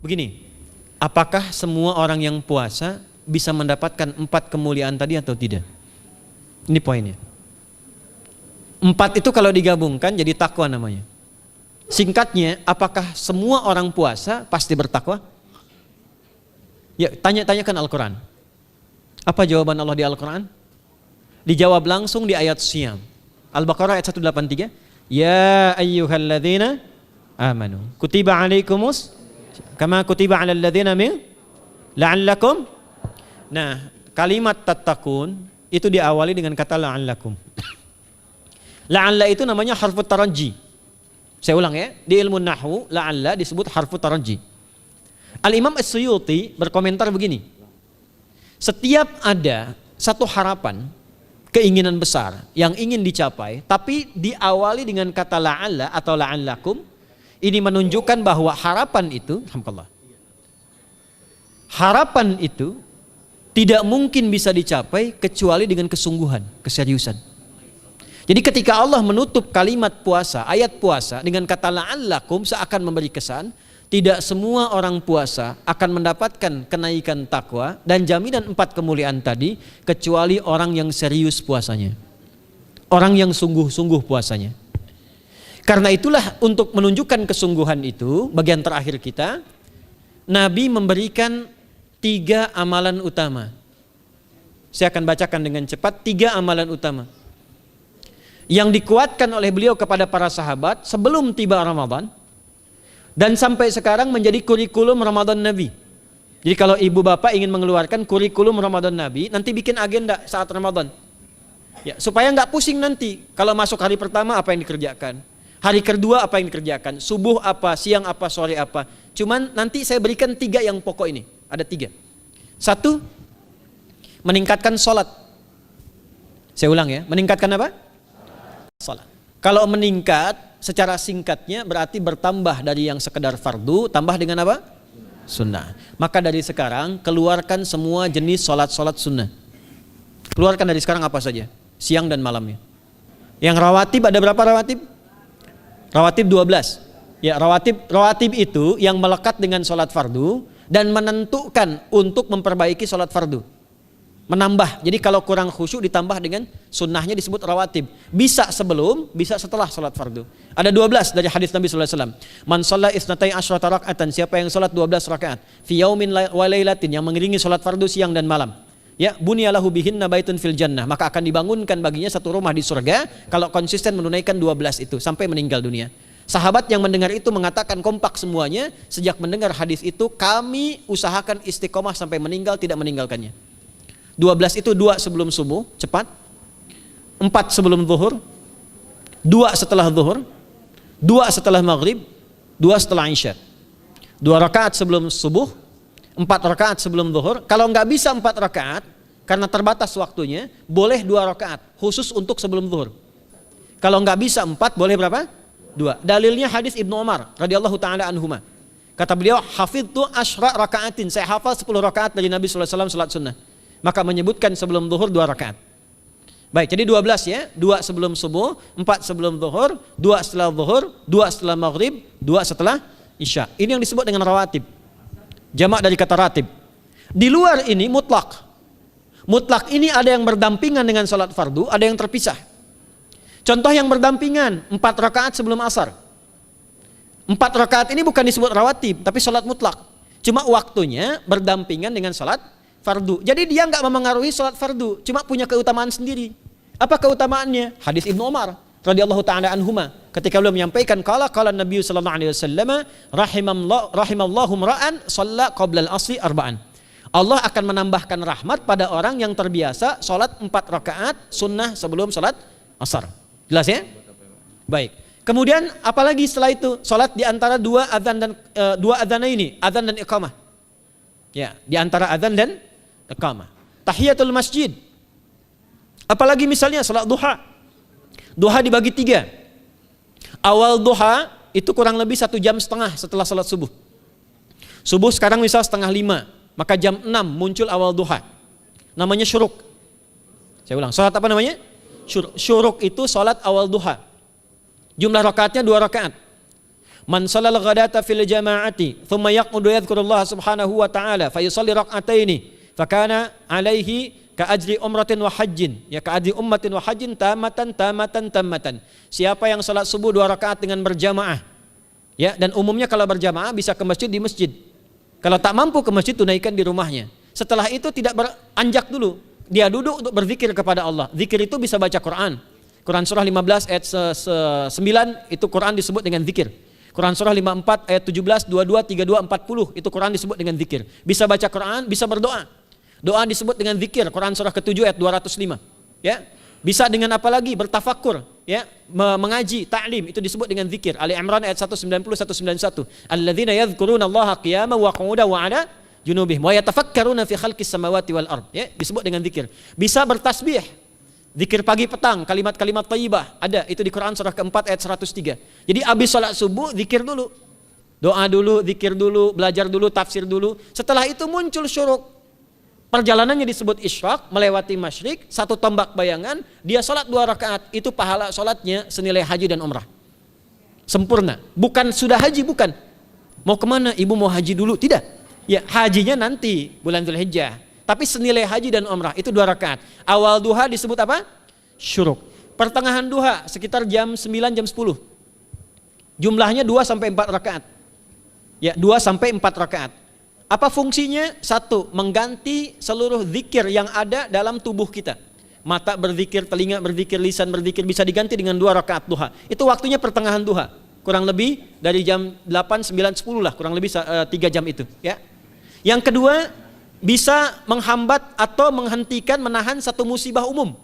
Begini, apakah semua orang yang puasa bisa mendapatkan 4 kemuliaan tadi atau tidak? Ini poinnya. 4 itu kalau digabungkan jadi takwa namanya. Singkatnya, apakah semua orang puasa pasti bertakwa? Ya, tanyakan Al-Quran. Apa jawaban Allah di Al-Quran? Dijawab langsung di ayat Siyam. Al-Baqarah ayat 183. Ya ayyuhalladzina amanu kutiba alaikumus kama kutiba alal ladzina min la'allakum. Nah, kalimat tattaqun itu diawali dengan kata la'allakum. La'alla itu namanya harfu taraji. Saya ulang ya, di ilmu nahwu la'alla disebut harfu taraji. Al-Imam As-Suyuti berkomentar begini. Setiap ada satu harapan, keinginan besar yang ingin dicapai, tapi diawali dengan kata la'alla atau la'allakum, ini menunjukkan bahwa harapan itu, alhamdulillah, harapan itu tidak mungkin bisa dicapai kecuali dengan kesungguhan, keseriusan. Jadi ketika Allah menutup kalimat puasa, ayat puasa dengan kata la'allakum, seakan memberi kesan tidak semua orang puasa akan mendapatkan kenaikan takwa dan jaminan 4 kemuliaan tadi kecuali orang yang serius puasanya, orang yang sungguh-sungguh puasanya. Karena itulah untuk menunjukkan kesungguhan itu, bagian terakhir kita, Nabi memberikan 3 amalan utama. Saya akan bacakan dengan cepat 3 amalan utama yang dikuatkan oleh beliau kepada para sahabat sebelum tiba Ramadan dan sampai sekarang menjadi kurikulum Ramadan Nabi. Jadi kalau ibu bapak ingin mengeluarkan kurikulum Ramadan Nabi, nanti bikin agenda saat Ramadan ya, supaya nggak pusing nanti kalau masuk hari pertama apa yang dikerjakan, hari kedua apa yang dikerjakan, subuh apa, siang apa, sore apa. Cuman nanti saya berikan 3 yang pokok ini. Ada 3. 1, meningkatkan sholat. Saya ulang ya, meningkatkan apa? Sholat. Kalau meningkat secara singkatnya berarti bertambah dari yang sekedar fardu, tambah dengan apa? Sunnah. Maka dari sekarang keluarkan semua jenis sholat-sholat sunnah. Keluarkan dari sekarang apa saja, siang dan malamnya. Yang rawatib ada berapa rawatib? Rawatib 12. Ya, rawatib itu yang melekat dengan sholat fardu dan menentukan untuk memperbaiki sholat fardu. Menambah, jadi kalau kurang khusyuk ditambah dengan sunnahnya disebut rawatib. Bisa sebelum, bisa setelah sholat fardu. Ada 12 dari hadis Nabi SAW. Man shalla isnatai asyrata rak'atan, siapa yang sholat 12 rakaat fi yaumin wa lailatin, yang mengiringi sholat fardu siang dan malam, ya, bunyalahu bihinna baitun fil jannah, maka akan dibangunkan baginya satu rumah di surga kalau konsisten menunaikan 12 itu sampai meninggal dunia. Sahabat yang mendengar itu mengatakan kompak semuanya, sejak mendengar hadis itu kami usahakan istiqomah sampai meninggal tidak meninggalkannya. 12 itu 2 sebelum subuh, cepat. 4 sebelum zuhur, 2 setelah zuhur, 2 setelah maghrib, 2 setelah isya. 2 rakaat sebelum subuh, 4 rakaat sebelum zuhur. Kalau nggak bisa 4 rakaat karena terbatas waktunya, boleh 2 rakaat khusus untuk sebelum zuhur. Kalau nggak bisa 4, boleh berapa? 2. Dalilnya hadis Ibnu Umar radhiyallahu taala anhuma. Kata beliau, hafidtu asyra rakaatin, saya hafal 10 rakaat dari Nabi sallallahu alaihi wasallam salat sunnah. Maka menyebutkan sebelum zuhur 2 rakaat. Baik, jadi 12 ya, 2 sebelum subuh, 4 sebelum zuhur, 2 setelah zuhur, 2 setelah maghrib, 2 setelah isya. Ini yang disebut dengan rawatib. Jamak dari kata ratib. Di luar ini mutlak. Mutlak ini ada yang berdampingan dengan salat fardu, ada yang terpisah. Contoh yang berdampingan, 4 rakaat sebelum asar. 4 rakaat ini bukan disebut rawatib, tapi salat mutlak. Cuma waktunya berdampingan dengan salat fardu. Jadi dia nggak memengaruhi sholat fardu, cuma punya keutamaan sendiri. Apa keutamaannya? Hadis Ibnu Umar radhiyallahu taala anhuma, ketika beliau menyampaikan qala Nabi sallallahu alaihi wasallam rahimallahu ra'an shalla qabla al-asri arba'an. Allah akan menambahkan rahmat pada orang yang terbiasa sholat 4 rakaat sunnah sebelum sholat asar. Jelas ya? Baik. Kemudian apalagi setelah itu? Sholat di antara 2 adzan dan 2 adzan ini, adzan dan iqamah. Ya, di antara adzan dan iqamah. Tahiyatul masjid. Apalagi misalnya salat duha. Duha dibagi 3. Awal duha itu kurang lebih 1,5 jam setelah salat subuh. Subuh sekarang misal 4:30, maka jam 6 muncul awal duha. Namanya syuruk. Saya ulang, salat apa namanya? Syuruk itu salat awal duha. Jumlah rakaatnya 2 rakaat. Man shalal ghadata fil jama'ati thumma yaqudu yadhkurullah subhanahu wa ta'ala fa yusalli rak'ataini fakana alaihi ka ajri umratin wa hajjin, ya ka ajri ummatin wa hajjin tamatan. Siapa yang salat subuh 2 rakaat dengan berjamaah, ya, dan umumnya kalau berjamaah bisa ke masjid di masjid. Kalau tak mampu ke masjid, tunaikan di rumahnya. Setelah itu tidak beranjak dulu, dia duduk untuk berzikir kepada Allah. Zikir itu bisa baca Quran. Quran surah 15 ayat 9 itu Quran disebut dengan zikir. Quran surah 54 ayat 17, 22, 32, 40 itu Quran disebut dengan zikir. Bisa baca Quran, bisa berdoa. Doa disebut dengan zikir. Quran surah ke-7 ayat 205. Ya. Bisa dengan apa lagi? Bertafakkur, ya, mengaji, ta'lim, itu disebut dengan zikir. Ali Imran ayat 190 191. Alladzina yadhkuruna Allaha qiyaman wa qu'udan wa 'ala junubihim wa yatafakkaruna fi khalqis samawati wal ard, ya, disebut dengan zikir. Bisa bertasbih. Zikir pagi petang, kalimat-kalimat thayyibah, ada itu di Quran surah ke-4 ayat 103. Jadi habis salat subuh zikir dulu. Doa dulu, zikir dulu, belajar dulu, tafsir dulu. Setelah itu muncul syuruk. Perjalanannya disebut isyraq, melewati masyrik, 1 tombak bayangan, dia salat 2 rakaat, itu pahala salatnya senilai haji dan umrah. Sempurna. Bukan sudah haji, bukan. Mau kemana? Ibu mau haji dulu? Tidak. Ya, hajinya nanti bulan Dzulhijjah. Tapi senilai haji dan umrah itu 2 rakaat. Awal duha disebut apa? Syuruk. Pertengahan duha sekitar jam 9 jam 10. Jumlahnya 2 sampai 4 rakaat. Ya, 2 sampai 4 rakaat. Apa fungsinya? 1, mengganti seluruh zikir yang ada dalam tubuh kita. Mata berzikir, telinga berzikir, lisan berzikir, bisa diganti dengan 2 rakaat duha. Itu waktunya pertengahan duha. Kurang lebih dari jam 8, 9, 10 lah, kurang lebih 3 jam itu, ya. Yang kedua, bisa menghambat atau menghentikan, menahan satu musibah umum.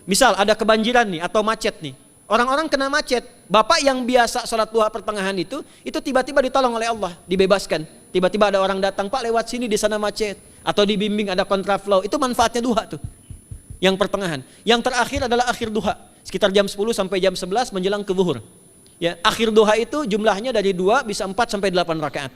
Misal ada kebanjiran nih atau macet nih. Orang-orang kena macet. Bapak yang biasa sholat duha pertengahan itu tiba-tiba ditolong oleh Allah, dibebaskan. Tiba-tiba ada orang datang, Pak lewat sini di sana macet. Atau dibimbing ada kontraflow. Itu manfaatnya duha tuh. Yang pertengahan. Yang terakhir adalah akhir duha. Sekitar jam 10 sampai jam 11 menjelang ke zuhur. Ya, akhir duha itu jumlahnya dari 2 bisa 4 sampai 8 rakaat.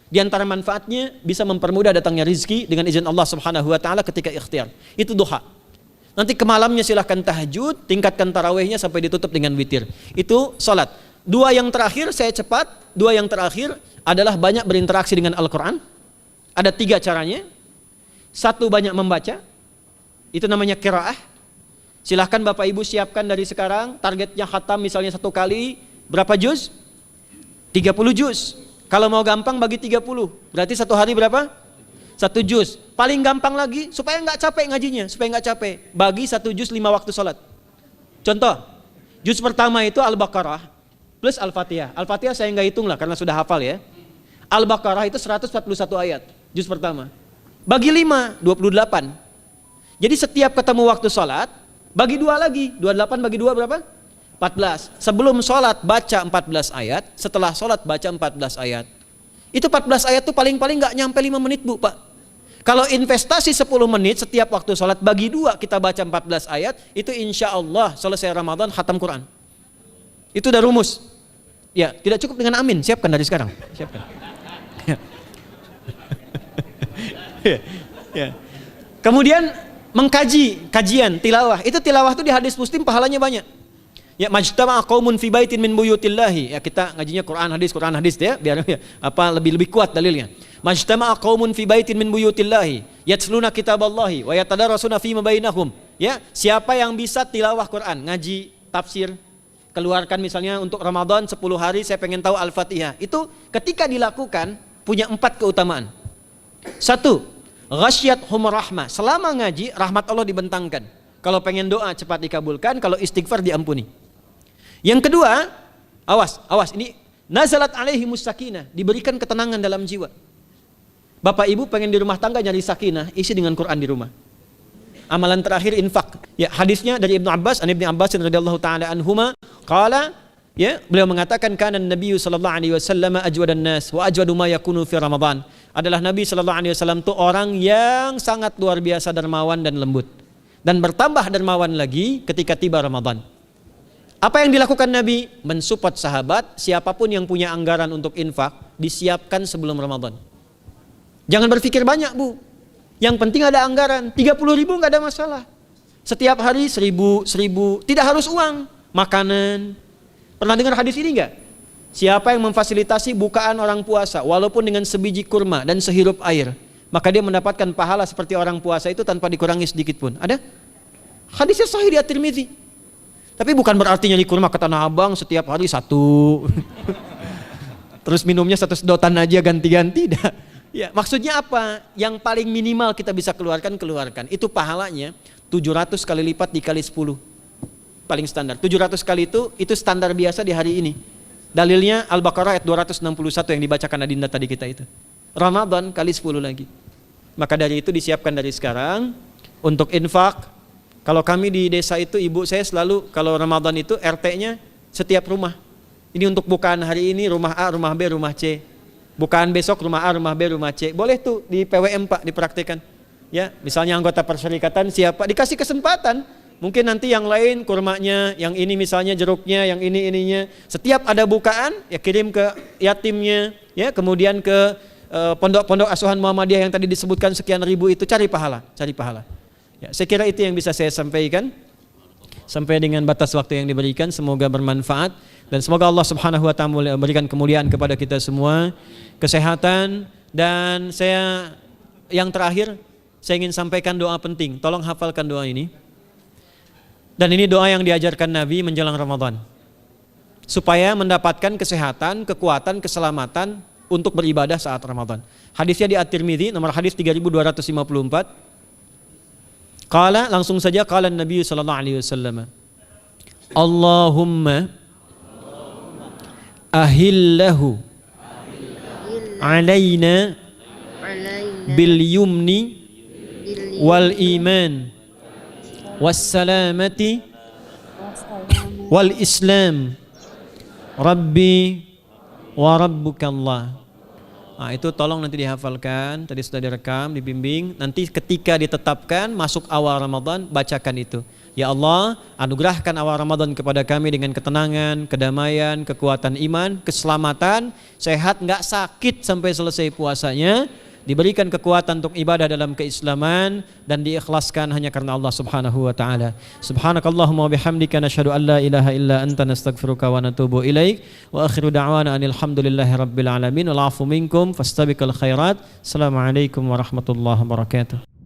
Di antara manfaatnya bisa mempermudah datangnya rizki dengan izin Allah Subhanahu wa taala ketika ikhtiar. Itu duha. Nanti ke malamnya silahkan tahajud, tingkatkan tarawihnya sampai ditutup dengan witir. Itu salat. 2 yang terakhir saya cepat, 2 yang terakhir adalah banyak berinteraksi dengan Al-Qur'an. Ada 3 caranya. 1, banyak membaca. Itu namanya qiraah. Silahkan Bapak Ibu siapkan dari sekarang, targetnya khatam misalnya 1 kali berapa juz? 30 juz. Kalau mau gampang bagi 30, berarti 1 hari berapa? 1 juz. Paling gampang lagi, supaya nggak capek ngajinya, supaya nggak capek, bagi 1 juz 5 waktu sholat. Contoh, juz pertama itu Al-Baqarah plus Al-Fatihah. Al-Fatihah saya nggak hitung lah karena sudah hafal ya. Al-Baqarah itu 141 ayat, juz pertama. Bagi 5, 28. Jadi setiap ketemu waktu sholat, bagi 2 lagi, 28 bagi 2 berapa? 14. Sebelum sholat baca 14 ayat, setelah sholat baca 14 ayat. Itu 14 ayat tuh paling-paling gak nyampe 5 menit Bu Pak. Kalau investasi 10 menit setiap waktu sholat, bagi 2 kita baca 14 ayat, itu insya Allah selesai Ramadan khatam Quran. Itu udah rumus. Ya, tidak cukup dengan amin, siapkan dari sekarang. Siapkan. Ya. Kemudian mengkaji, kajian, tilawah. Itu tilawah itu di hadis Muslim pahalanya banyak. Ya, majtama'a qaumun fi baitin min buyutillahi. Ya, kita ngajinya Quran hadis ya, biar ya, lebih kuat dalilnya. Majtama'a qaumun fi baitin min buyutillahi yatluna kitaballahi wa yatadarasuna fima bainahum. Ya, siapa yang bisa tilawah Quran, ngaji, tafsir, keluarkan misalnya untuk Ramadan 10 hari saya pengen tahu Al-Fatihah. Itu ketika dilakukan punya 4 keutamaan. 1, ghasyiyatuhum rahmah. Selama ngaji rahmat Allah dibentangkan. Kalau pengen doa cepat dikabulkan, kalau istighfar diampuni. Yang kedua, awas ini nazalat alaihimus sakinah, diberikan ketenangan dalam jiwa. Bapak Ibu pengen di rumah tangga nyari sakinah, isi dengan Quran di rumah. Amalan terakhir infak. Ya, hadisnya dari Ibnu Abbas, Ibnu Abbas radhiyallahu taala anhuma, qala, ya, beliau mengatakan kana Nabi sallallahu alaihi wasallam ajwadan nas wa ajwadu ma yakunu fi Ramadan. Adalah Nabi sallallahu alaihi wasallam itu orang yang sangat luar biasa dermawan dan lembut. Dan bertambah dermawan lagi ketika tiba Ramadan. Apa yang dilakukan Nabi? Mensupport sahabat, siapapun yang punya anggaran untuk infak, disiapkan sebelum Ramadan. Jangan berpikir banyak Bu. Yang penting ada anggaran, 30.000 nggak ada masalah. Setiap hari 1.000, tidak harus uang, makanan. Pernah dengar hadis ini nggak? Siapa yang memfasilitasi bukaan orang puasa walaupun dengan sebiji kurma dan sehirup air, maka dia mendapatkan pahala seperti orang puasa itu tanpa dikurangi sedikit pun. Ada? Hadisnya sahih di At-Tirmidzi. Tapi bukan berarti nyali kurma ke Tanah Abang setiap hari satu. Terus minumnya satu sedotan aja ganti-ganti. Ya, maksudnya apa? Yang paling minimal kita bisa keluarkan. Itu pahalanya 700 kali lipat dikali 10. Paling standar. 700 kali itu standar biasa di hari ini. Dalilnya Al-Baqarah ayat 261 yang dibacakan Adinda tadi kita itu. Ramadan kali 10 lagi. Maka dari itu disiapkan dari sekarang untuk infak. Kalau kami di desa itu, ibu saya selalu kalau Ramadan itu RT-nya setiap rumah. Ini untuk bukaan hari ini rumah A, rumah B, rumah C. Bukaan besok rumah A, rumah B, rumah C. Boleh tuh di PWM Pak dipraktikkan. Ya, misalnya anggota perserikatan siapa dikasih kesempatan. Mungkin nanti yang lain kurmanya, yang ini misalnya jeruknya, yang ini ininya. Setiap ada bukaan ya kirim ke yatimnya, ya kemudian ke pondok-pondok asuhan Muhammadiyah yang tadi disebutkan sekian ribu itu, cari pahala. Ya, saya kira itu yang bisa saya sampaikan sampai dengan batas waktu yang diberikan. Semoga bermanfaat dan semoga Allah Subhanahu wa taala memberikan kemuliaan kepada kita semua, kesehatan, dan saya yang terakhir saya ingin sampaikan doa penting. Tolong hafalkan doa ini. Dan ini doa yang diajarkan Nabi menjelang Ramadan. Supaya mendapatkan kesehatan, kekuatan, keselamatan untuk beribadah saat Ramadan. Hadisnya di At-Tirmidzi nomor hadis 3254. Qala, langsung saja qala Nabi sallallahu alaihi wasallam. Allahumma ahillahu alaina bil yumni wal iman wassalamati wal islam rabbi wa rabbukallah. Nah, itu tolong nanti dihafalkan, tadi sudah direkam, dibimbing. Nanti ketika ditetapkan masuk awal Ramadan, bacakan itu. Ya Allah, anugerahkan awal Ramadan kepada kami dengan ketenangan, kedamaian, kekuatan iman, keselamatan, sehat, nggak sakit sampai selesai puasanya. Diberikan kekuatan untuk ibadah dalam keislaman dan diikhlaskan hanya karena Allah Subhanahu wa taala. Subhanakallahumma wa bihamdika nasyhadu an la ilaha illa anta nastaghfiruka wa natubu ilaik wa akhiru da'wana anil hamdulillahi rabbil alamin wal 'afu minkum fastabiqul khairat. Assalamualaikum warahmatullahi wabarakatuh.